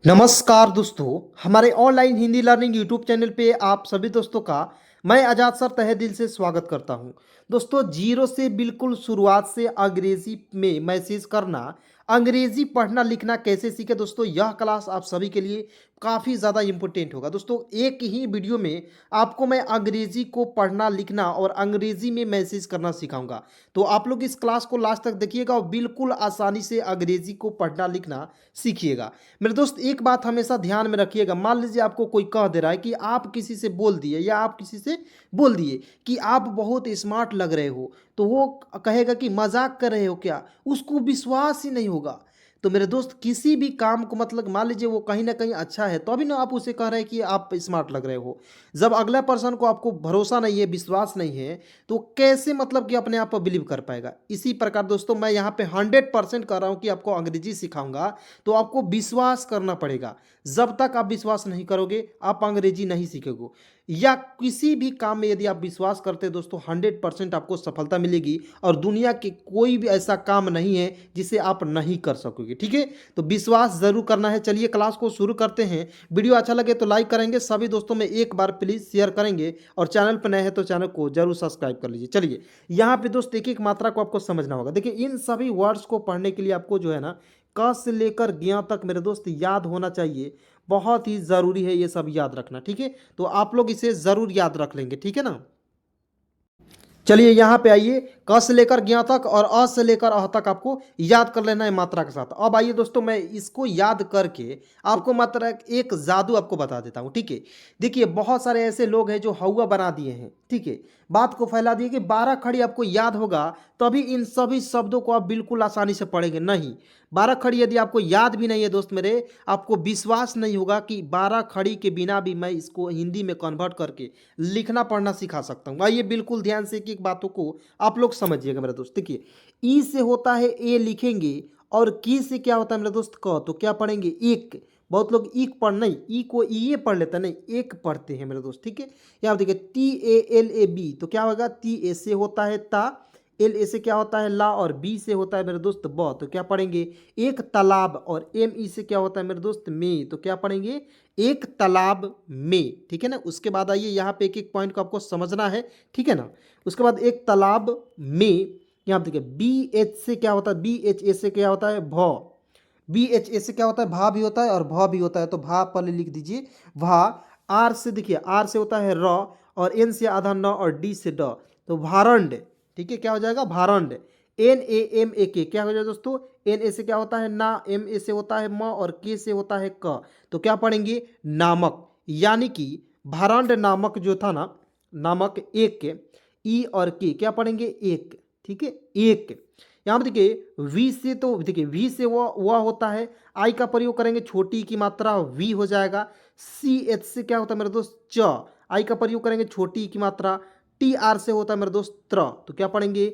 नमस्कार दोस्तों, हमारे online Hindi learning YouTube channel पे आप सभी दोस्तों का मैं आजाद सर तहे दिल से स्वागत करता हूं। दोस्तों, जीरो से बिल्कुल शुरुआत से अंग्रेजी में मैसेज करना, अंग्रेजी पढ़ना लिखना कैसे सीखे दोस्तों, यह क्लास आप सभी के लिए काफ़ी ज़्यादा इम्पोर्टेंट होगा। दोस्तों, एक ही वीडियो में आपको मैं अंग्रेजी को पढ़ना लिखना और अंग्रेजी में मैसेज करना सिखाऊंगा। तो आप लोग इस क्लास को लास्ट तक देखिएगा और बिल्कुल आसानी से अंग्रेजी को पढ़ना लिखना सीखिएगा। मेरे दोस्त, एक बात हमेशा ध्यान में रखिएगा। मान लीजिए आपको कोई कह दे रहा है कि आप किसी से बोल दिए या आप किसी से बोल दिए कि आप बहुत स्मार्ट लग रहे हो, तो वो कहेगा कि मजाक कर रहे हो क्या, उसको विश्वास ही नहीं होगा। तो मेरे दोस्त, किसी भी काम को मतलब मान लीजिए वो कहीं ना कहीं अच्छा है तो अभी ना आप उसे कह रहे हैं कि आप स्मार्ट लग रहे हो। जब अगला पर्सन को आपको भरोसा नहीं है, विश्वास नहीं है, तो कैसे मतलब कि अपने आप पर बिलीव कर पाएगा। इसी प्रकार दोस्तों, मैं यहाँ पे 100% कह रहा हूँ कि आपको अंग्रेजी सिखाऊंगा तो आपको विश्वास करना पड़ेगा। जब तक आप विश्वास नहीं करोगे आप अंग्रेजी नहीं सीखोगे। या किसी भी काम में यदि आप विश्वास करते हैं दोस्तों, 100% आपको सफलता मिलेगी और दुनिया के कोई भी ऐसा काम नहीं है जिसे आप नहीं कर सकोगे। ठीक है, तो विश्वास जरूर करना है। चलिए क्लास को शुरू करते हैं। वीडियो अच्छा लगे तो लाइक करेंगे, सभी दोस्तों में एक बार प्लीज शेयर करेंगे और चैनल पर नए हैं तो चैनल को जरूर सब्सक्राइब कर लीजिए। चलिए, यहाँ पे दोस्त एक एक मात्रा को आपको समझना होगा। देखिए, इन सभी वर्ड्स को पढ़ने के लिए आपको जो है ना, क से लेकर ज्ञ तक मेरे दोस्त याद होना चाहिए। बहुत ही ज़रूरी है ये सब याद रखना। ठीक है, तो आप लोग इसे ज़रूर याद रख लेंगे। ठीक है ना। चलिए यहाँ पे आइए, क से लेकर ज्ञ तक और अ से लेकर अह तक आपको याद कर लेना है मात्रा के साथ। अब आइए दोस्तों, मैं इसको याद करके आपको मात्रा एक जादू आपको बता देता हूँ। ठीक है, देखिए बहुत सारे ऐसे लोग हैं जो हौवा बना दिए हैं। ठीक है, बात को फैला दिए कि 12 खड़ी आपको याद होगा तभी इन सभी शब्दों को आप बिल्कुल आसानी से पढ़ेंगे। नहीं, 12 खड़ी यदि आपको याद भी नहीं है दोस्त मेरे, आपको विश्वास नहीं होगा कि 12 खड़ी के बिना भी मैं इसको हिंदी में कन्वर्ट करके लिखना पढ़ना सिखा सकता हूँ। आइए बिल्कुल ध्यान से एक एक बातों को आप लोग समझिएगा मेरे दोस्त। देखिए, ई से होता है ए लिखेंगे और की से क्या होता है मेरे दोस्त क, तो क्या पढ़ेंगे एक। बहुत लोग ईक पढ़ नहीं, ई को ई पढ़ लेते हैं, नहीं एक पढ़ते हैं मेरे दोस्त। ठीक है, यहाँ देखिए T A L A B, तो क्या होगा, टी ए से होता है ता, एल ए से क्या होता है ला और बी से होता है मेरे दोस्त ब, तो क्या पढ़ेंगे एक तालाब। और एम ई से क्या होता है मेरे दोस्त में, तो क्या पढ़ेंगे एक तालाब में। ठीक है ना। उसके बाद आइए यहाँ पे एक एक पॉइंट को आपको समझना है। ठीक है ना। उसके बाद एक तालाब में, यहाँ देखिए बी एच से क्या होता है, बी एच ए से क्या होता है भ, बी एच ए से क्या होता है भा भी होता है और भ भी होता है, तो भा पहले लिख दीजिए भा। आर से देखिए, आर से होता है र और एन से आधा न और डी से ड, तो भारंड। ठीक है, क्या हो जाएगा भारंड। एन ए एम ए के क्या हो जाएगा दोस्तों, एन ए से क्या होता है ना, एम ए से होता है म और के से होता है क, तो क्या पढ़ेंगे नामक। यानी कि भारंड नामक जो था ना, नामक एक के, ई और के क्या पढ़ेंगे एक। ठीक है, एक। यहाँ पर देखिए वी से, तो देखिए वी से वह होता है, आई का प्रयोग करेंगे छोटी की मात्रा वी हो जाएगा। सी एच से क्या होता है मेरे दोस्त च, आई का प्रयोग करेंगे छोटी की मात्रा। टी आर से होता है मेरे दोस्त त्र, तो क्या पढ़ेंगे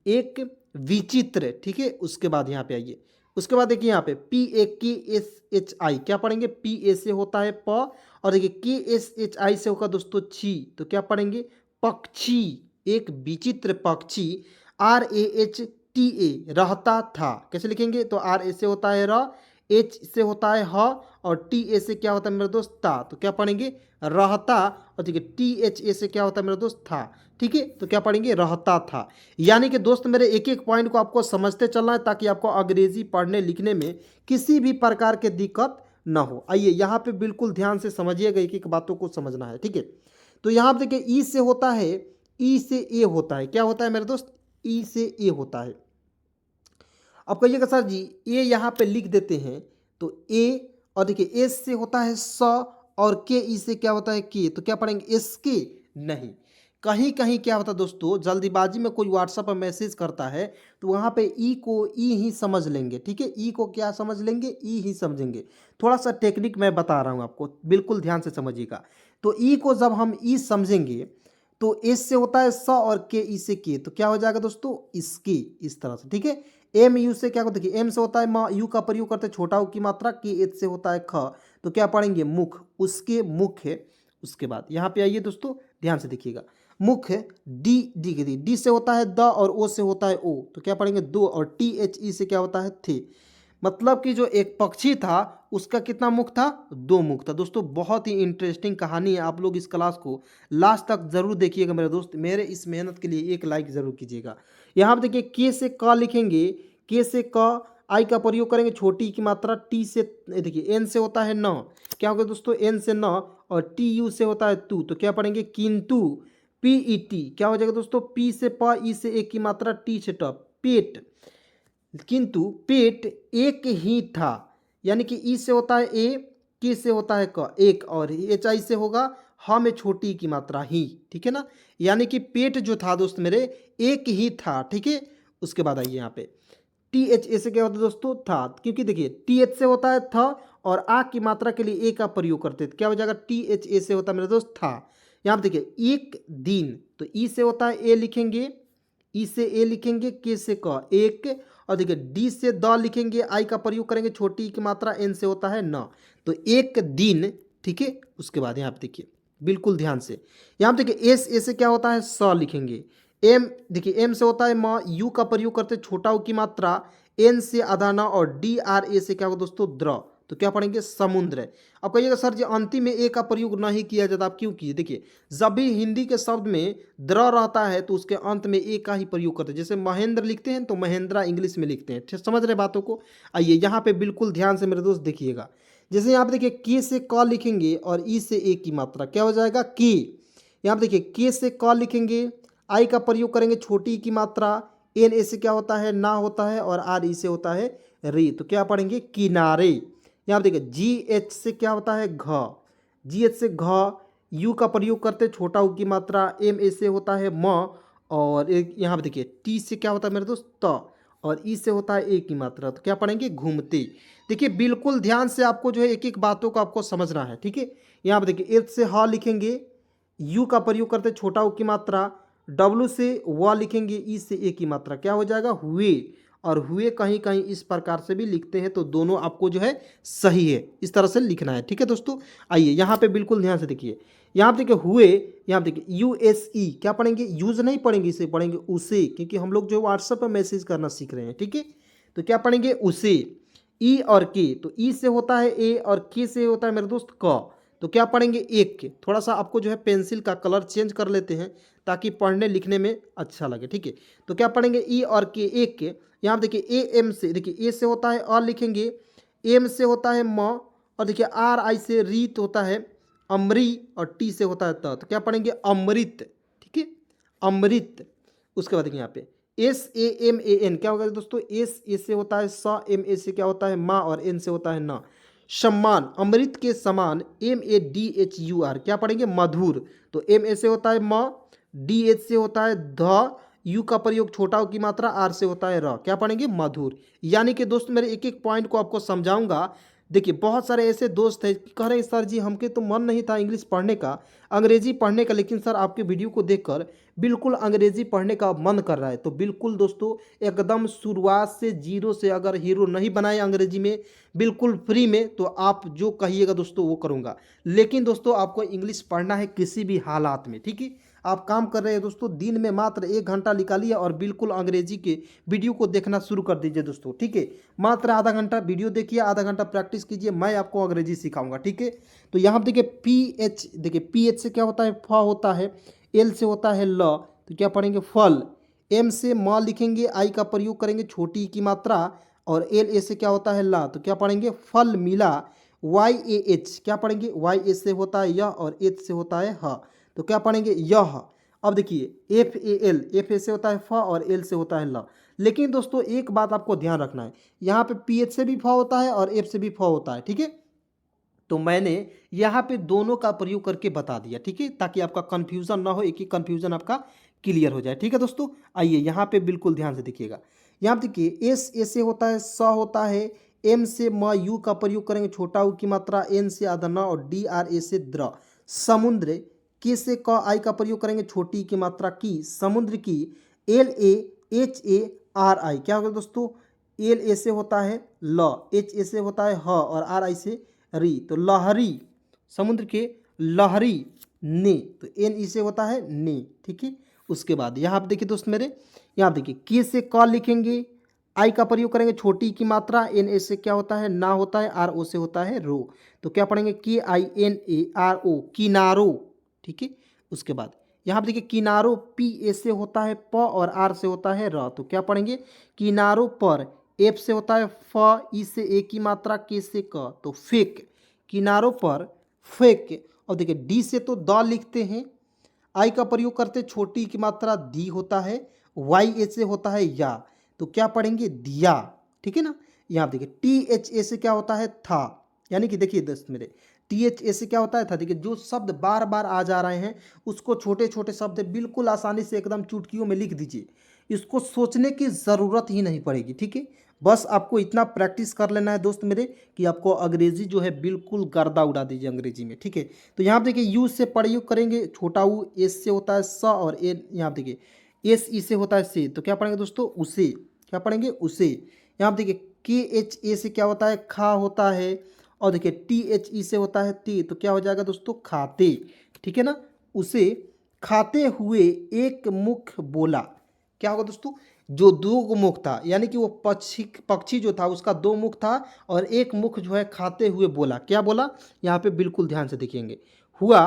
एक विचित्र। ठीक है, उसके बाद यहाँ पे आइए, उसके बाद देखिए यहाँ पे पी ए के एस एच आई क्या पढ़ेंगे, पी ए से होता है प और देखिए के एस एच आई से होगा दोस्तों छी, तो क्या पढ़ेंगे पक्षी, एक विचित्र पक्षी। R A H T A रहता था, कैसे लिखेंगे, तो आर ए से होता है र, एच से होता है ह और टी ए से क्या होता है मेरे दोस्त ता, तो क्या पढ़ेंगे रहता। और ठीक है, टी एच ए से क्या होता है मेरे दोस्त था। ठीक है, तो क्या पढ़ेंगे रहता था। यानी कि दोस्त मेरे एक एक पॉइंट को आपको समझते चलना है ताकि आपको अंग्रेजी पढ़ने लिखने में किसी भी प्रकार की दिक्कत ना हो। आइए यहाँ पे बिल्कुल ध्यान से समझिएगा, एक एक बातों को समझना है। ठीक है, तो यहाँ पे देखिए ई से होता है, ई से ए होता है, क्या होता है मेरे दोस्त ई से ए होता है। अब कहिएगा सर जी ए यहाँ पे लिख देते हैं, तो ए और देखिए एस से होता है स और के ई से क्या होता है के, तो क्या पढ़ेंगे एसके। नहीं, कहीं कहीं क्या होता है दोस्तों, जल्दीबाजी में कोई व्हाट्सएप पर मैसेज करता है तो वहाँ पे ई को ई ही समझ लेंगे। ठीक है, ई को क्या समझ लेंगे, ई ही समझेंगे। थोड़ा सा टेक्निक मैं बता रहा हूँ आपको, बिल्कुल ध्यान से समझिएगा। तो ई को जब हम ई समझेंगे तो एस से होता है स और के ई से के, तो क्या हो जाएगा दोस्तों इसके, इस तरह से। ठीक है, एम यू से क्या होता है, देखिए एम से होता है म, यू का प्रयोग करते हैं छोटा ऊ की मात्रा, के एच से होता है ख, तो क्या पढ़ेंगे मुख, उसके मुख है। उसके बाद यहाँ पे आइए दोस्तों, ध्यान से देखिएगा, मुख डी, डी से होता है द और ओ से होता है ओ, तो क्या पढ़ेंगे दो और टी एच ई से क्या होता है थे। मतलब कि जो एक पक्षी था उसका कितना मुख था, दो मुख था। दोस्तों बहुत ही इंटरेस्टिंग कहानी है, आप लोग इस क्लास को लास्ट तक जरूर देखिएगा मेरे दोस्त। मेरे इस मेहनत के लिए एक लाइक जरूर कीजिएगा। यहाँ पे देखिए के से क लिखेंगे, के से क, आई का प्रयोग करेंगे छोटी की मात्रा, टी से देखिए एन से होता है न, क्या होगा दोस्तों, एन से न, और टी यू से होता है तू, तो क्या पढ़ेंगे किंतु, पी ई टी क्या हो जाएगा दोस्तों, पी से प, ई से एक की मात्रा, टी से ट, पेट, किंतु पेट एक ही था, यानी कि ई से होता है ए, के से होता है क एक, और एच आई से होगा ह में छोटी की मात्रा ही, ठीक है ना। यानी कि पेट जो था दोस्त मेरे एक ही था, ठीक है। उसके बाद आइए यहाँ पे टी एच ए से क्या होता है दोस्तों, था, क्योंकि देखिए टी एच से होता है था और आ की मात्रा के लिए ए का प्रयोग करते थे, क्या हो जाएगा, टी एच ए से होता है मेरे दोस्त था। यहाँ पे देखिए एक दिन, तो ई से होता है ए लिखेंगे, ई से ए लिखेंगे, के से क एक, और देखिए डी से द लिखेंगे, आई का प्रयोग करेंगे छोटी की मात्रा, एन से होता है न, तो एक दिन, ठीक है। उसके बाद यहाँ पे देखिए बिल्कुल ध्यान से, यहाँ पे देखिए एस ए से क्या होता है, स लिखेंगे, एम देखिए एम से होता है म, यू का प्रयोग करते छोटा उ की मात्रा, एन से आधा न, और डी आर ए से क्या होगा दोस्तों, द्र, तो क्या पढ़ेंगे समुद्र। अब कहिएगा सर जी अंतिम में ए का प्रयोग नहीं किया जाता, आप क्यों किए, देखिए जब भी हिंदी के शब्द में द्र रहता है तो उसके अंत में ए का ही प्रयोग करते हैं। जैसे महेंद्र लिखते हैं तो महेंद्रा इंग्लिश में लिखते हैं, ठीक समझ रहे बातों को। आइए यहाँ पे बिल्कुल ध्यान से मेरे दोस्त देखिएगा, जैसे यहाँ पे देखिए के से क लिखेंगे और ई से ए की मात्रा, क्या हो जाएगा के, यहाँ पे देखिए के से क लिखेंगे, आई का प्रयोग करेंगे छोटी की मात्रा, एन ए से क्या होता है, ना होता है, और आर ई से होता है री, तो क्या पढ़ेंगे किनारे। यहाँ पे देखिए जी एच से क्या होता है, घ, जी एच से घ, यू का प्रयोग करते छोटा उ की मात्रा, एम ए से होता है म, और एक यहाँ पे देखिए टी से क्या होता है मेरे दोस्त, त, और ई से होता है ए की मात्रा, तो क्या पढ़ेंगे घूमते। देखिए बिल्कुल ध्यान से आपको जो है एक एक बातों को आपको समझना है, ठीक है। यहाँ पे देखिए एच से ह लिखेंगे, यू का प्रयोग करते छोटा उ की मात्रा, डब्लू से व लिखेंगे, ई से ए की मात्रा, क्या हो जाएगा हुए, और हुए कहीं कहीं इस प्रकार से भी लिखते हैं, तो दोनों आपको जो है सही है, इस तरह से लिखना है, ठीक है दोस्तों। आइए यहाँ पे बिल्कुल ध्यान से देखिए, यहाँ पे देखिए हुए, यहाँ पे देखिए यू एस ई, क्या पढ़ेंगे, यूज नहीं पढ़ेंगे, इसे पढ़ेंगे उसे, क्योंकि हम लोग जो व्हाट्सएप पर मैसेज करना सीख रहे हैं, ठीक है। तो क्या पढ़ेंगे उसे, ई और के, तो ई से होता है ए और के से होता है मेरे दोस्त क, तो क्या पढ़ेंगे एक के। थोड़ा सा आपको जो है पेंसिल का कलर चेंज कर लेते हैं ताकि पढ़ने लिखने में अच्छा लगे, ठीक है। तो क्या पढ़ेंगे ई और के, एक के। यहाँ देखिए ए एम से, देखिए ए से होता है अ लिखेंगे, एम से होता है म, और देखिए आर आई से रीत होता है अमरी, और टी से होता है त, तो क्या पढ़ेंगे अमृत, ठीक है, अमृत। उसके बाद देखिए यहाँ पे S A M A N, क्या होगा दोस्तों, एस ए से होता है स, एम ए से क्या होता है माँ, और एन से होता है ना, सम्मान, अमृत के समान, M A D H U R, क्या पढ़ेंगे मधुर, तो एम ए से होता है म, डी एच से होता है ध, यू का प्रयोग छोटा की मात्रा, आर से होता है र, क्या पढ़ेंगे मधुर। यानी कि दोस्त मेरे एक एक पॉइंट को आपको समझाऊंगा। देखिए बहुत सारे ऐसे दोस्त हैं कि कह रहे हैं सर जी हमके तो मन नहीं था इंग्लिश पढ़ने का, अंग्रेजी पढ़ने का, लेकिन सर आपके वीडियो को देखकर बिल्कुल अंग्रेजी पढ़ने का मन कर रहा है। तो बिल्कुल दोस्तों एकदम शुरुआत से जीरो से अगर हीरो नहीं बनाए अंग्रेजी में बिल्कुल फ्री में, तो आप जो कहिएगा दोस्तों वो करूँगा। लेकिन दोस्तों आपको इंग्लिश पढ़ना है किसी भी हालात में, ठीक है। आप काम कर रहे हैं दोस्तों, दिन में मात्र 1 घंटा निकालिए और बिल्कुल अंग्रेजी के वीडियो को देखना शुरू कर दीजिए दोस्तों, ठीक है। मात्र आधा घंटा वीडियो देखिए, आधा घंटा प्रैक्टिस कीजिए, मैं आपको अंग्रेजी सिखाऊंगा, ठीक है। तो यहाँ पर देखिए पी एच, देखिए पी एच से क्या होता है फ होता है, एल से होता है ल, तो क्या पढ़ेंगे फल, एम से म लिखेंगे, आई का प्रयोग करेंगे छोटी की मात्रा, और एल ए से क्या होता है ला, तो क्या पढ़ेंगे फल मिला, वाई ए एच, क्या पढ़ेंगे वाई ए से होता है यह, और एच से होता है ह, तो क्या पढ़ेंगे यह। अब देखिए F A L, F A से होता है फ और एल से होता है ल। लेकिन दोस्तों एक बात आपको ध्यान रखना है, यहाँ पे पी एच से भी फ होता है और एफ से भी फ होता है, ठीक है। तो मैंने यहाँ पे दोनों का प्रयोग करके बता दिया, ठीक है, ताकि आपका कन्फ्यूज़न ना हो, एक ही कन्फ्यूज़न आपका क्लियर हो जाए, ठीक है दोस्तों। आइए यहाँ पे बिल्कुल ध्यान से देखिएगा, यहाँ पे देखिए एस ए से होता है स होता है, एम से म, यू का प्रयोग करेंगे छोटा उ की मात्रा, एन से आधा न, और डी आर ए से द्र, समुद्र, के से क, आई का प्रयोग करेंगे छोटी की मात्रा की, समुद्र की, L A H A R आई, क्या होगा दोस्तों, एल ए से होता है ल, एच ए से होता है ह, और आर आई से री, तो लहरी, समुद्र के लहरी ने, तो एन ई से होता है ने, ठीक है। उसके बाद यहाँ पे देखिए दोस्त मेरे, यहाँ पे देखिए के से क लिखेंगे, आई का प्रयोग करेंगे छोटी की मात्रा, एन ए से क्या होता है ना होता है, आर ओ से होता है रो। तो क्या पढ़ेंगे KINARO किनारो, ठीक है। उसके बाद यहाँ पे देखिए किनारो PA से होता है प और आर से होता है र। तो क्या पढ़ेंगे किनारों पर, एफ से होता है फ, ई से ए की मात्रा, के से क, तो फेक, किनारों पर फेक। और देखिए डी से तो द लिखते हैं, आई का प्रयोग करते छोटी की मात्रा दी होता है, वाई ए से होता है या, तो क्या पढ़ेंगे दिया, ठीक है ना। यहाँ देखिए THA से क्या होता है था, यानी कि देखिए दोस्त मेरे THA से क्या होता है था। देखिए जो शब्द बार बार आ जा रहे हैं उसको छोटे छोटे शब्द बिल्कुल आसानी से एकदम चुटकियों में लिख दीजिए, इसको सोचने की ज़रूरत ही नहीं पड़ेगी, ठीक है। बस आपको इतना प्रैक्टिस कर लेना है दोस्त मेरे कि आपको अंग्रेजी जो है बिल्कुल गर्दा उड़ा दीजिए अंग्रेजी में, ठीक है। तो यहाँ देखिए यू से प्रयोग करेंगे छोटा ऊ, एस से होता है स और ए, यहाँ देखिए एस ई से होता है से, तो क्या पढ़ेंगे दोस्तों उसे, क्या पढ़ेंगे उसे। यहाँ देखिए KHA से क्या होता है खा होता है, और देखिए THE से होता है ते, तो क्या हो जाएगा दोस्तों खाते, ठीक है ना। उसे खाते हुए एक मुख बोला, क्या होगा दोस्तों जो दो मुख था, यानी कि वो पक्षी पक्षी जो था उसका दो मुख था और एक मुख जो है खाते हुए बोला, क्या बोला यहाँ पे बिल्कुल ध्यान से देखेंगे। हुआ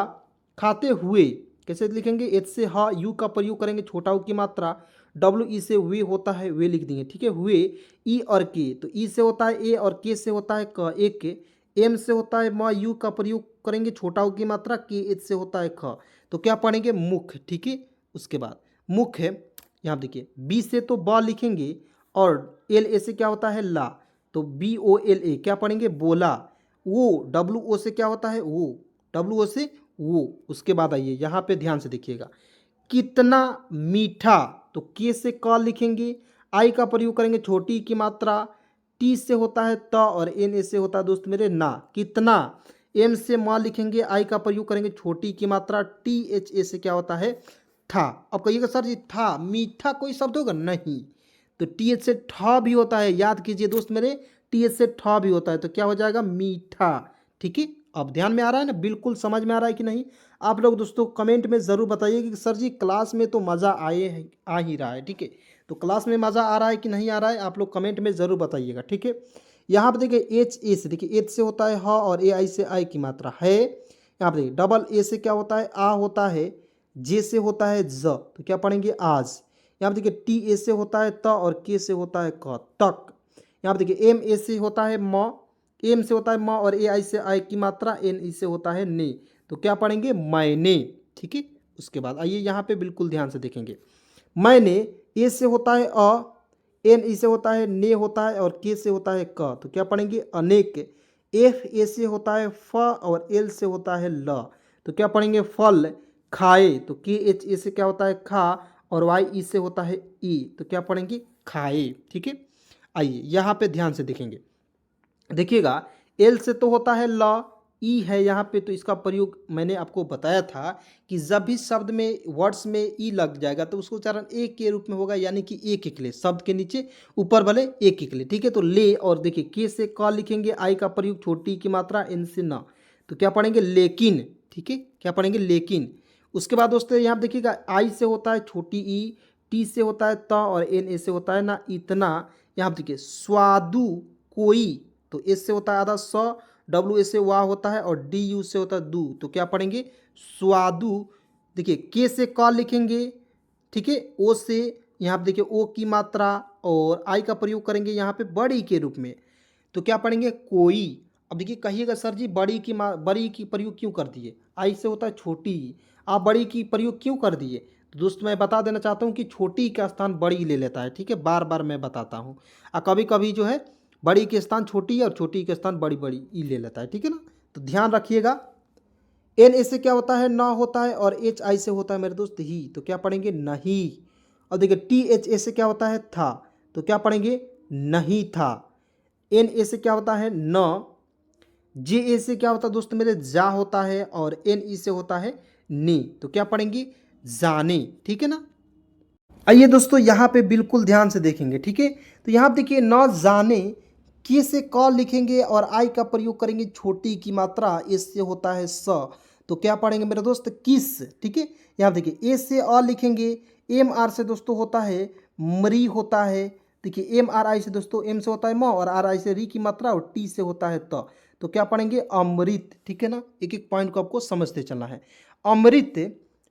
खाते हुए कैसे लिखेंगे, एच से हा, यू का प्रयोग करेंगे छोटा ऊ की मात्रा, WE से वे होता है वे लिख देंगे, ठीक है। हुए ई और के, तो ई से होता है ए और के से होता है क, एक के, एम से होता है म, यू का प्रयोग करेंगे छोटा ऊ की मात्रा, के एच से होता है ख, तो क्या पढ़ेंगे मुख, ठीक है। उसके बाद मुख है, यहाँ देखिए बी से तो ब लिखेंगे और एल ए से क्या होता है ला, तो BOLA क्या पढ़ेंगे बोला। वो WO से क्या होता है वो, WO से वो। उसके बाद आइए यहाँ पे ध्यान से देखिएगा कितना मीठा, तो के से क लिखेंगे, आई का प्रयोग करेंगे छोटी की मात्रा, टी से होता है त और एन ए से होता है दोस्त मेरे ना, कितना। एम से म लिखेंगे, आई का प्रयोग करेंगे छोटी की मात्रा, THA से क्या होता है था। अब कहिएगा सर जी था मीठा कोई शब्द होगा नहीं, तो TH से ठा भी होता है, याद कीजिए दोस्त मेरे TH से ठा भी होता है, तो क्या हो जाएगा मीठा, ठीक है। अब ध्यान में आ रहा है ना, बिल्कुल समझ में आ रहा है कि नहीं। आप लोग दोस्तों कमेंट में ज़रूर बताइए कि सर जी क्लास में तो मज़ा आ ही रहा है, ठीक है। तो क्लास में मज़ा आ रहा है कि नहीं आ रहा है आप लोग कमेंट में ज़रूर बताइएगा, ठीक है। यहाँ पर देखिए HA से, देखिए एच से होता है ह और AI से आई की मात्रा है। यहाँ पर देखिए AA से क्या होता है आ होता है, जे से होता है ज, तो क्या पढ़ेंगे आज। यहाँ पर देखिए TA से होता है त और के से होता है क तक। यहाँ पर देखिए MA से होता है म, एम से होता है म और AI से आई की मात्रा, NE से होता है ने, तो क्या पढ़ेंगे मैंने, ठीक है। उसके बाद आइए यहाँ पे बिल्कुल ध्यान से देखेंगे मैंने, ए से होता है अ, NE से होता है ने होता है और के से होता है क, तो क्या पढ़ेंगे अनेक। FA से होता है फ और L से होता है ल, तो क्या पढ़ेंगे फल। खाए, तो KHA से क्या होता है खा और YE से होता है ई, तो क्या पढ़ेंगे खाए, ठीक है। आइए यहाँ पे ध्यान से देखेंगे, देखिएगा एल से तो होता है ल, ई है यहाँ पे, तो इसका प्रयोग मैंने आपको बताया था कि जब भी शब्द में वर्ड्स में ई लग जाएगा तो उसको उच्चारण एक के रूप में होगा, यानी कि एक एक ले, शब्द के नीचे ऊपर वाले एक एक ले, ठीक है। तो ले, और देखिए के से क लिखेंगे, आई का प्रयोग छोटी की मात्रा, एन से न, तो क्या पढ़ेंगे लेकिन, ठीक है। क्या पढ़ेंगे लेकिन। उसके बाद दोस्तों यहाँ देखिएगा आई से होता है छोटी ई, टी से होता है त और एन ए से होता है ना इतना। यहाँ देखिए स्वादु कोई, तो एस से होता है आधा स, WA से वाह होता है और DU से होता है दू, तो क्या पढ़ेंगे स्वादु। देखिए के से क लिखेंगे, ठीक है। ओ से यहाँ पे देखिए ओ की मात्रा और आई का प्रयोग करेंगे यहाँ पे बड़ी के रूप में, तो क्या पढ़ेंगे कोई। अब देखिए कहिएगा सर जी बड़ी की प्रयोग क्यों कर दिए, आई से होता है छोटी, आप बड़ी की प्रयोग क्यों कर दिए। तो दोस्त मैं बता देना चाहता हूँ कि छोटी का स्थान बड़ी ले लेता है, ठीक है, बार बार मैं बताता हूँ। और कभी कभी जो है बड़ी के स्थान छोटी और छोटी के स्थान बड़ी बड़ी ई ले लेता है, ठीक है ना। तो ध्यान रखिएगा एन ए से क्या होता है ना होता है और HI से होता है मेरे दोस्त ही, तो क्या पढ़ेंगे नहीं। और देखिए THA से क्या होता है था, तो क्या पढ़ेंगे नहीं था। NA से क्या होता है न, JA से क्या होता है दोस्त मेरे जा होता है और NE से होता है ने, तो क्या पढ़ेंगे जाने, ठीक है ना। आइए दोस्तों यहाँ पे बिल्कुल ध्यान से देखेंगे, ठीक है। तो यहाँ पे देखिए न जाने, के से क लिखेंगे और आई का प्रयोग करेंगे छोटी की मात्रा, एस से होता है स, तो क्या पढ़ेंगे मेरे दोस्त किस, ठीक है। यहाँ देखिए ए से अ लिखेंगे, MR से दोस्तों होता है मरी होता है, देखिए एम आर आई से दोस्तों एम से होता है म और आर आई से री की मात्रा और टी से होता है त। तो क्या पढ़ेंगे अमृत, ठीक है ना। एक एक पॉइंट को आपको समझते चलना है। अमृत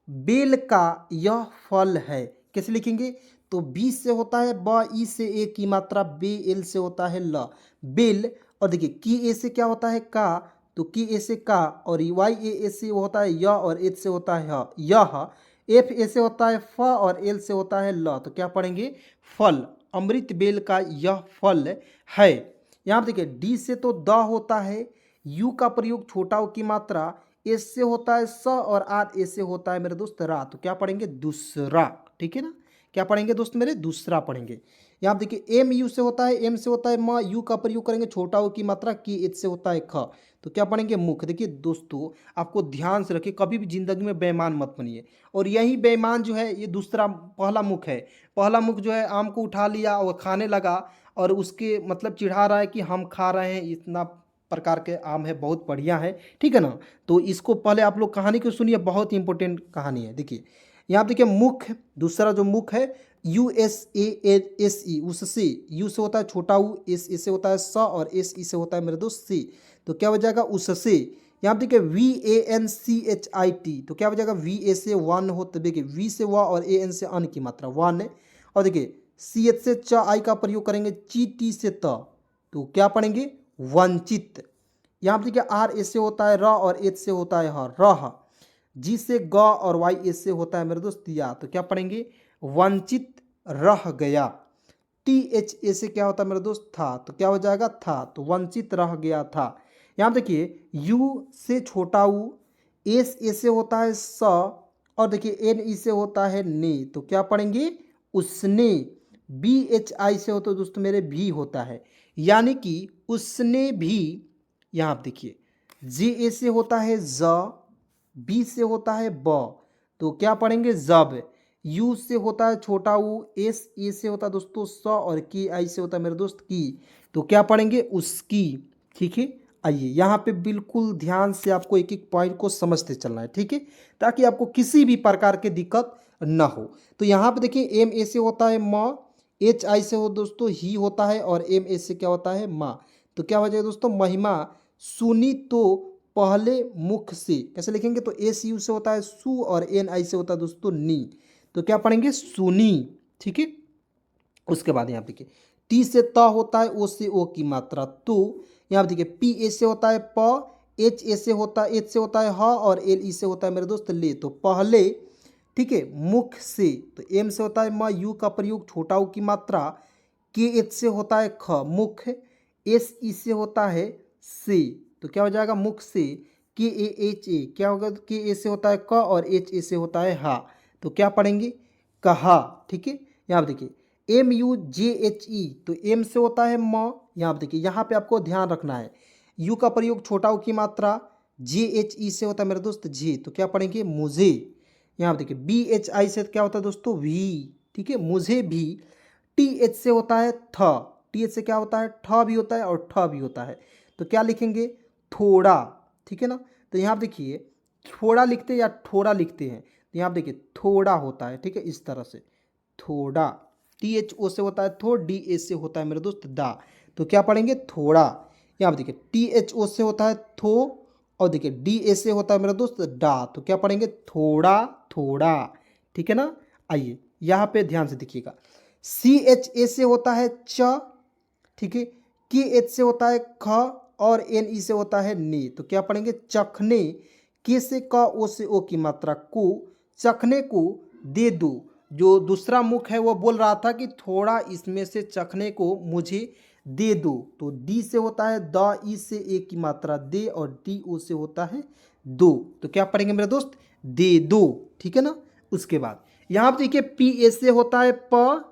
बेल का यह फल है, कैसे लिखेंगे, तो बी से होता है ब, ई से ए की मात्रा बे, एल से होता है ल, बेल। और देखिए की ए से क्या होता है का, तो की ए से का, और वाई ए से वो होता है य, और एच से होता है यह, एफ ए से होता है फ, और एल से होता है ल। तो क्या पढ़ेंगे फल, अमृत बेल का यह फल है। यहाँ पे देखिए डी से तो द होता है, यू का प्रयोग छोटा उ की मात्रा, एस से होता है स, और आर ए से होता है मेरे दोस्त रा। तो क्या पढ़ेंगे दूसरा, ठीक है ना। क्या पढ़ेंगे दोस्त मेरे, दूसरा पढ़ेंगे। यहाँ पे देखिए एम यू से होता है, एम से होता है म, यू का प्रयोग करेंगे छोटा उ की मात्रा, की एच से होता है ख। तो क्या पढ़ेंगे मुख। देखिए दोस्तों आपको ध्यान से रखिए, कभी भी जिंदगी में बेईमान मत बनिए। और यही बेईमान जो है ये दूसरा पहला मुख है। पहला मुख जो है आम को उठा लिया और खाने लगा, और उसके मतलब चिढ़ा रहा है कि हम खा रहे हैं, इतना प्रकार के आम है, बहुत बढ़िया है, ठीक है ना। तो इसको पहले आप लोग कहानी को सुनिए, बहुत इंपॉर्टेंट कहानी है। देखिए यहाँ देखिए मुख, दूसरा जो मुख है you S A S E, उससे, यू से होता है छोटा उ, एस ए से होता है स, और एस ई से होता है मेरे दोस्त सी। तो क्या हो जाएगा उससे। यहाँ पे देखिए V A N C H I T, तो क्या हो जाएगा वी ए से वन हो, तो देखिए वी से वा और ए एन से अन की मात्रा वन है। और देखिए सी एच से च आई का प्रयोग करेंगे, ची टी से त, तो क्या पढ़ेंगे वंचित। यहाँ पे देखिए आर ए से होता है र, और एच से होता है ह, रह। जी से ग, और वाई एस से होता है मेरे दोस्त या, तो क्या पढ़ेंगे वंचित रह गया। टी एच ए से क्या होता है मेरे दोस्त था, तो क्या हो जाएगा था, तो वंचित रह गया था। यहाँ देखिए यू से छोटा उ, एस ए से होता है स, और देखिए एन ई से होता है ने, तो क्या पढ़ेंगे उसने। बी एच आई से होता है दोस्तों मेरे भी होता है, यानी कि उसने भी। यहाँ आप देखिए जे ए से होता है ज, बी से होता है ब, तो क्या पढ़ेंगे जब। यू से होता है छोटा उ, एस ए से होता है दोस्तों स, और के आई से होता है मेरे दोस्त की, तो क्या पढ़ेंगे उसकी, ठीक है। आइए यहाँ पे बिल्कुल ध्यान से आपको एक एक पॉइंट को समझते चलना है, ठीक है, ताकि आपको किसी भी प्रकार की दिक्कत ना हो। तो यहाँ पे देखिए एम ए से होता है म, एच आई से हो दोस्तों ही होता है, और एम ए से क्या होता है माँ। तो क्या हो जाएगा दोस्तों महिमा सुनी तो पहले मुख से, कैसे लिखेंगे, तो एस यू से होता है सु, और एन आई से होता है दोस्तों नी, तो क्या पढ़ेंगे सुनी, ठीक है। उसके बाद यहाँ पे देखिए टी से त होता है, ओ से ओ की मात्रा, तो यहाँ पे देखिए पी ए से होता है प, एच ए से होता है, एच से होता है ह, और एल ई से होता है मेरे दोस्त ले, तो पहले, ठीक है, मुख से। तो एम से होता है म, यू का प्रयोग छोटा उ की मात्रा, के एच से होता है ख मुख, एस ई से होता है से, तो क्या हो जाएगा मुख से। के ए एच ए क्या होगा, के ए से होता है क, और एच ए से होता है हा, तो क्या पढ़ेंगे कहा, ठीक है। यहाँ पे देखिए M U J H E, तो एम से होता है म, यहाँ पे देखिए यहाँ पे आपको ध्यान रखना है, यू का प्रयोग छोटा उ की मात्रा, जे एच ई से होता है मेरे दोस्त जे, तो क्या पढ़ेंगे मुझे। यहाँ पे देखिए बी एच आई से क्या होता है दोस्तों भी, ठीक है, मुझे भी। टी एच से होता है थ, टी एच से क्या होता है ठ भी होता है और ठ भी होता है, तो क्या लिखेंगे थोड़ा, ठीक है ना। तो यहाँ पे देखिए थोड़ा लिखते हैं या थोड़ा लिखते हैं, तो यहाँ पे देखिए थोड़ा होता है, ठीक है, इस तरह से थोड़ा। टी एच ओ से होता है थो, डी ए से होता है मेरे दोस्त दा, तो क्या पढ़ेंगे थोड़ा। यहाँ पे देखिए टी एच ओ से होता है थो, और देखिए डी ए से होता है मेरा दोस्त डा, तो क्या पढ़ेंगे थोड़ा थोड़ा, ठीक है ना। आइए यहाँ पे ध्यान से देखिएगा, सी एच ए से होता है च, ठीक है, के एच से होता है ख, और एन ई से होता है ने, तो क्या पढ़ेंगे चखने। के से क, ओ से ओ की मात्रा को, चखने को दे दो। जो दूसरा मुख है वो बोल रहा था कि थोड़ा इसमें से चखने को मुझे दे दो, तो डी से होता है द, ई से ए की मात्रा दे, और डी ओ से होता है दो, तो क्या पढ़ेंगे मेरे दोस्त दे दो, ठीक है ना। उसके बाद यहाँ पे देखिए पी ए से होता है प,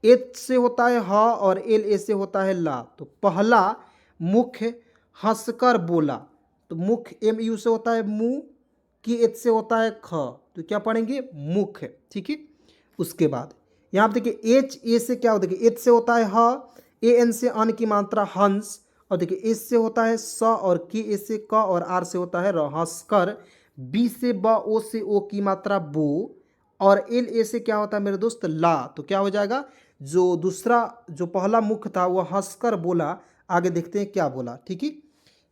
एच से होता है ह, और एल ए से होता है ला, तो पहला मुख हंसकर बोला, तो मुख एम यू से होता है मुंह, की एच से होता है ख, तो क्या पढ़ेंगे मुख, ठीक है। उसके बाद यहाँ पे देखिए एच ए से क्या होता है, एच से होता है ह, ए एन से अन की मात्रा हंस, और देखिए एस से होता है स, और के ए से क, और आर से होता है र हंसकर। बी से ब, ओ से ओ की मात्रा बो, और एल ए से क्या होता है मेरे दोस्त ला, तो क्या हो जाएगा जो दूसरा जो पहला मुख था वो हंसकर बोला। आगे देखते हैं क्या बोला, ठीक है।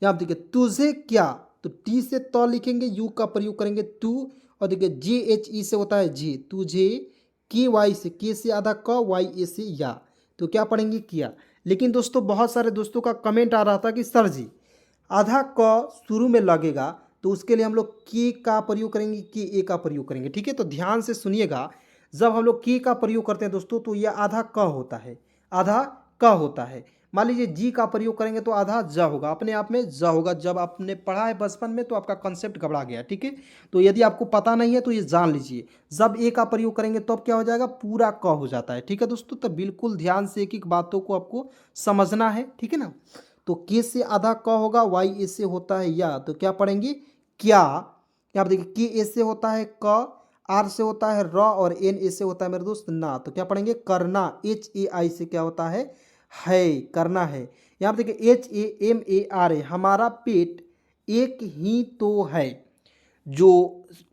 यहाँ पे देखिए तुझे क्या, तो टी से तो लिखेंगे, यू का प्रयोग करेंगे तू, और देखिए जे एच ई से होता है जे, तुझे, के वाई से, के से आधा क, वाई ए से या, तो क्या पढ़ेंगे किया। लेकिन दोस्तों बहुत सारे दोस्तों का कमेंट आ रहा था कि सर जी आधा क शुरू में लगेगा, तो उसके लिए हम लोग के का प्रयोग करेंगे, के ए का प्रयोग करेंगे, ठीक है। तो ध्यान से सुनिएगा, जब हम लोग के का प्रयोग करते हैं दोस्तों तो यह आधा क होता है, आधा क होता है। मान लीजिए जी का प्रयोग करेंगे तो आधा ज होगा, अपने आप में ज होगा। जब आपने पढ़ा है बचपन में तो आपका कंसेप्ट घबरा गया, ठीक है। तो यदि आपको पता नहीं है तो ये जान लीजिए, जब ए का प्रयोग करेंगे तो अब क्या हो जाएगा, पूरा क हो जाता है, ठीक है दोस्तों। तो बिल्कुल ध्यान से एक एक बातों को आपको समझना है, ठीक है ना। तो के से आधा क होगा, वाई ए से होता है या, तो क्या पढ़ेंगे क्या। यहाँ पर देखिए के ए से होता है क, आर से होता है र, और एन ए से होता है मेरे दोस्त ना, तो क्या पढ़ेंगे करना। एच ए आई से क्या होता है करना है। यहाँ पर देखिए H A M A R A, हमारा पेट एक ही तो है। जो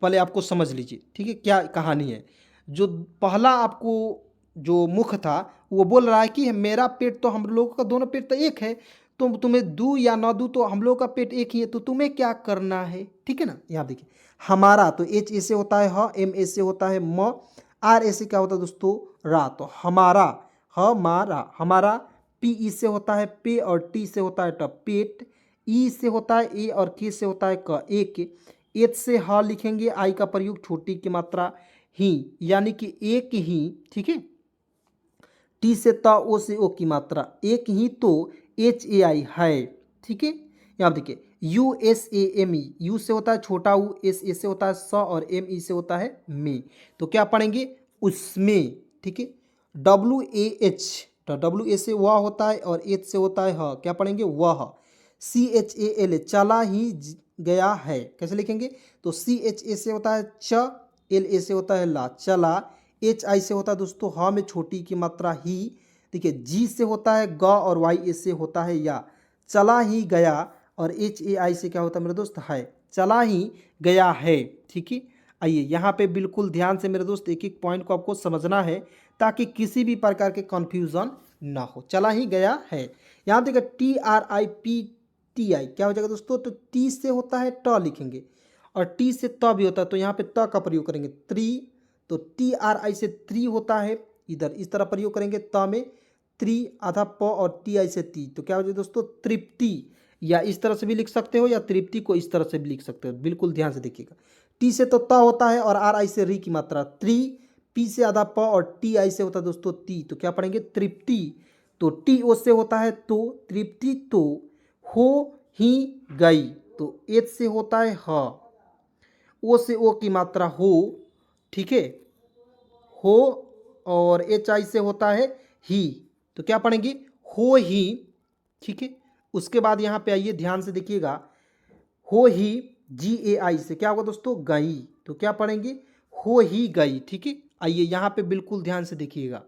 पहले आपको समझ लीजिए, ठीक है, क्या कहानी है। जो पहला आपको जो मुख था वो बोल रहा है कि मेरा पेट तो, हम लोगों का दोनों पेट तो एक है, तो तुम्हें दूं या ना दूं तो हम लोगों का पेट एक ही है, तो तुम्हें क्या करना है, ठीक है ना। यहाँ देखिए हमारा, तो एच ए से होता है ह, एम ए से होता है म, आर ए से क्या होता है दोस्तों रा, तो हमारा, हमारा, हमारा, पी ई से होता है पे, और टी से होता है ट, पेट, ई से होता है ए, और के से होता है क, एक, एच से ह लिखेंगे, आई का प्रयोग छोटी की मात्रा ही, यानी कि एक ही, ठीक है। टी से त, ओ से ओ की मात्रा एक ही तो, एच ए आई है, ठीक है। यहाँ देखिए U S A M E, U से होता है छोटा ऊ, एस ए से होता है स, और एम ई से होता है में, तो क्या पढ़ेंगे उसमें, ठीक है। डब्ल्यू ए एच, तो डब्ल्यू ए से वह होता है, और एच से होता है ह, क्या पढ़ेंगे वह। सी एच ए एल, चला ही गया है, कैसे लिखेंगे, तो सी एच ए से होता है च, एल ए से होता है ला, चला। एच आई से होता है दोस्तों ह में छोटी की मात्रा ही, देखिए जी से होता है ग, और वाई ए से होता है या, चला ही गया, और एच ए आई से क्या होता है मेरे दोस्त है, चला ही गया है, ठीक है। आइए यहाँ पे बिल्कुल ध्यान से मेरे दोस्त एक एक पॉइंट को आपको समझना है, ताकि किसी भी प्रकार के कन्फ्यूज़न ना हो। चला ही गया है, यहाँ देखिए T R I P T I क्या हो जाएगा दोस्तों, तो टी से होता है ट लिखेंगे, और टी से त भी होता है, तो यहाँ पे त का प्रयोग करेंगे त्रि, तो टी आर आई से त्रि होता है, इधर इस तरह प्रयोग करेंगे त में, त्रि आधा प, और टी आई से ती, तो क्या हो जाएगा दोस्तों तृप्ति, या इस तरह से भी लिख सकते हो, या तृप्ति को इस तरह से भी लिख सकते हो। बिल्कुल ध्यान से देखिएगा, टी से तो त होता है, और आर आई से री की मात्रा त्रि, पी से आधा प, और टी आई से होता है दोस्तों ती, तो क्या पढ़ेंगे तृप्ति। तो टी ओ से होता है तो, तृप्ति तो हो ही गई, तो एच से होता है ह, ओ से ओ की मात्रा हो, ठीक है, हो, और एच आई से होता है ही, तो क्या पढ़ेंगे हो ही, ठीक है। उसके बाद यहाँ पे आइए ध्यान से देखिएगा, हो ही, जी ए आई से क्या होगा दोस्तों गई, तो क्या पढ़ेंगे हो ही गई, ठीक है। आइए यहाँ पे बिल्कुल ध्यान से देखिएगा,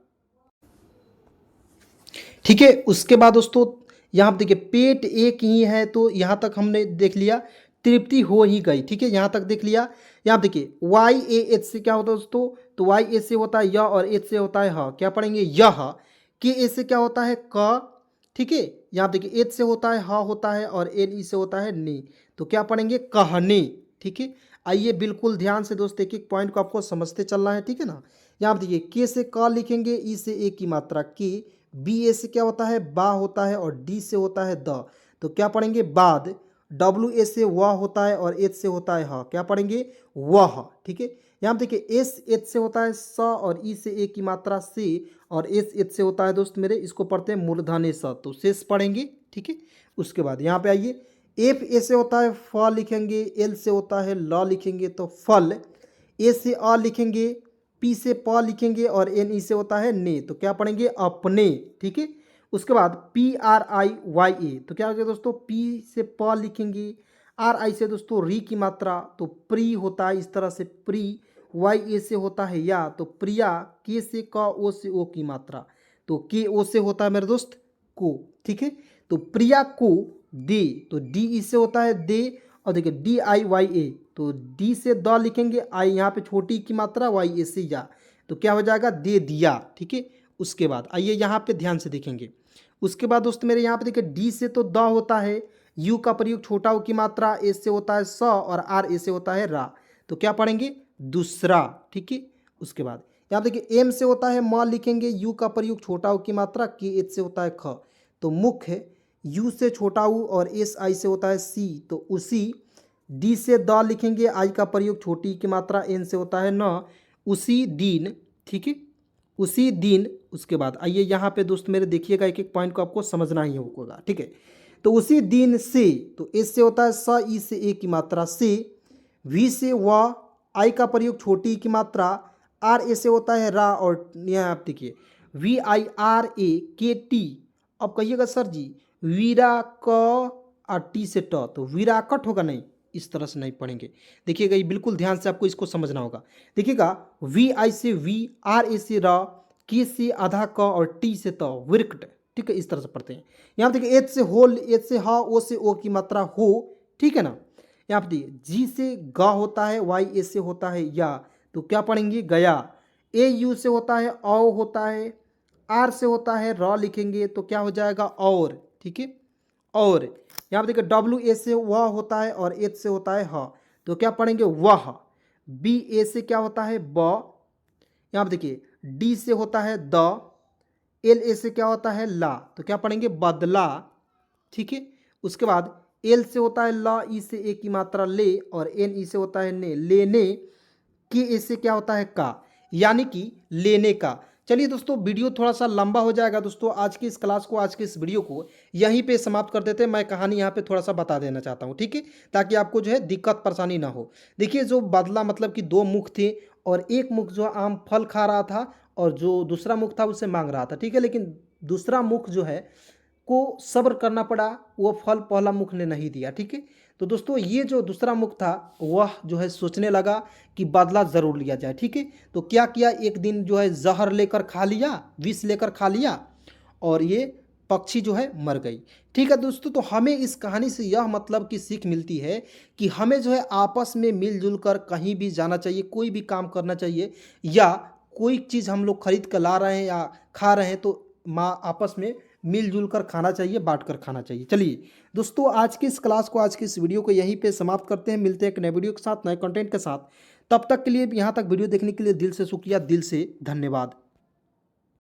ठीक है। उसके बाद दोस्तों यहाँ पे देखिए पेट एक ही है, तो यहाँ तक हमने देख लिया, तृप्ति हो ही गई, ठीक है, यहाँ तक देख लिया। यहाँ देखिए वाई ए एच से क्या होता है दोस्तों, तो वाई ए से होता है य, और एच से होता है ह, क्या पढ़ेंगे यह। के ए से क्या होता है क, ठीक है। यहाँ देखिए एच से होता है ह होता है, और एन ई से होता है ने, तो क्या पढ़ेंगे कहने, ठीक है। आइए बिल्कुल ध्यान से दोस्त एक एक पॉइंट को आपको समझते चलना है, ठीक है ना। यहाँ देखिए के से क लिखेंगे, ई से ए की मात्रा के, बी ए से क्या होता है बा होता है, और डी से होता है द, तो क्या पढ़ेंगे बाद। डब्ल्यू ए से वह होता है, और एच से होता है ह, क्या पढ़ेंगे वह, ठीक है। यहाँ पे देखिए एस एच से होता है स, और ई से ए की मात्रा से, और एस एच से होता है दोस्त मेरे, इसको पढ़ते हैं मूर्धन्य स, तो शेष पढ़ेंगे, ठीक है। उसके बाद यहाँ पे आइए एफ ए से होता है फ लिखेंगे, एल से होता है ल लिखेंगे तो फल, ए से अ लिखेंगे, पी से प लिखेंगे, और एन ई से होता है ने, तो क्या पढ़ेंगे अपने, ठीक है। उसके बाद पी आर आई वाई ए, तो क्या हो जाएगा दोस्तों पी से प लिखेंगे, आर आई से दोस्तों री की मात्रा, तो प्री होता है इस तरह से प्री, वाई ए से होता है या, तो प्रिया, के से क, ओ से ओ की मात्रा, तो के ओ से होता है मेरे दोस्त को, ठीक है। तो प्रिया को दे, तो डी ई से होता है दे, और देखिए डी आई वाई ए, तो डी से द लिखेंगे, आई यहाँ पे छोटी की मात्रा, वाई ए से या, तो क्या हो जाएगा दे दिया, ठीक है। उसके बाद आइए यहाँ पे ध्यान से देखेंगे। उसके बाद दोस्त मेरे यहाँ पे देखिए डी से तो द होता है, यू का प्रयोग छोटा ऊ की मात्रा, एस से होता है स और आर ए से होता है रा। तो क्या पढ़ेंगे? दूसरा। ठीक है। उसके बाद यहाँ पे देखिए एम से होता है म लिखेंगे, यू का प्रयोग छोटा ऊ की मात्रा, के एच से होता है ख। तो मुख्य, यू से छोटा ऊ और एस आई से होता है सी। तो उसी, डी से द लिखेंगे, आई का प्रयोग छोटी की मात्रा, एन से होता है न, उसी दिन। ठीक है। उसी दिन। उसके बाद आइए यहाँ पे दोस्त मेरे देखिएगा, एक एक पॉइंट को आपको समझना ही होगा। ठीक है। तो उसी दिन से, तो एस से होता है स, ई से ए की मात्रा से, वी से व, आई का प्रयोग छोटी की मात्रा, आर ए से होता है रा, और यहाँ आप देखिए वी आई आर ए के टी। अब कहिएगा सर जी वीरा क और टी से ट, तो विराकट होगा नहीं, इस तरह से नहीं पढ़ेंगे। देखिएगा ये बिल्कुल ध्यान से आपको इसको समझना होगा। देखिएगा वी आई से वी, आर ए से रा, के से आधा क और टी से त, विरकट। ठीक है। इस तरह से पढ़ते हैं। यहाँ पे देखिए एच से होल, एच से हा, ओ से ओ की मात्रा हो। ठीक है ना। यहाँ पे देखिए जी से ग होता है, वाई ए से होता है या, तो क्या पढ़ेंगे? गया। ए यू से होता है औ होता है, आर से होता है र लिखेंगे, तो क्या हो जाएगा? और। ठीक है। और यहाँ पे देखिए डब्ल्यू ए से वह होता है और एच से होता है ह, तो क्या पढ़ेंगे? वह। बी ए से क्या होता है? ब। यहाँ पे देखिए डी से होता है द, एल ए से क्या होता है? ला, तो क्या पढ़ेंगे? बदला। ठीक है। उसके बाद एल से होता है ला, ई से ए की मात्रा ले, और एन ई से होता है ने, लेने। के ए से क्या होता है? का, यानी कि लेने का। चलिए दोस्तों वीडियो थोड़ा सा लंबा हो जाएगा दोस्तों, आज की इस क्लास को, आज के इस वीडियो को यहीं पे समाप्त कर देते हैं। मैं कहानी यहाँ पे थोड़ा सा बता देना चाहता हूँ। ठीक है। ताकि आपको जो है दिक्कत परेशानी ना हो। देखिए जो बदला मतलब कि दो मुख थे, और एक मुख जो आम फल खा रहा था, और जो दूसरा मुख था उसे मांग रहा था। ठीक है। लेकिन दूसरा मुख जो है को सब्र करना पड़ा, वो फल पहला मुख ने नहीं दिया। ठीक है। तो दोस्तों ये जो दूसरा मुख था वह जो है सोचने लगा कि बदला ज़रूर लिया जाए। ठीक है। तो क्या किया, एक दिन जो है जहर लेकर खा लिया, विष लेकर खा लिया, और ये पक्षी जो है मर गई। ठीक है दोस्तों। तो हमें इस कहानी से यह मतलब की सीख मिलती है कि हमें जो है आपस में मिलजुल कर कहीं भी जाना चाहिए, कोई भी काम करना चाहिए, या कोई चीज़ हम लोग खरीद कर ला रहे हैं या खा रहे हैं, तो माँ आपस में मिलजुल कर खाना चाहिए, बांट कर खाना चाहिए। चलिए दोस्तों आज की इस क्लास को, आज की इस वीडियो को यहीं पे समाप्त करते हैं। मिलते हैं एक नए वीडियो के साथ, नए कंटेंट के साथ। तब तक के लिए यहाँ तक वीडियो देखने के लिए दिल से शुक्रिया, दिल से धन्यवाद।